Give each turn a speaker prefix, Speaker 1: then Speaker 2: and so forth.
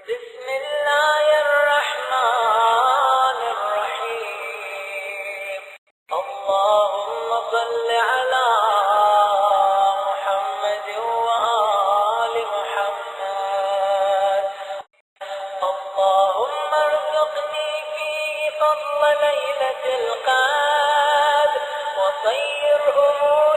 Speaker 1: بسم الله الرحمن الرحيم. اللهم صل على محمد وآل محمد. اللهم ارزقني فيه فضل ليلة القدر وصير أموري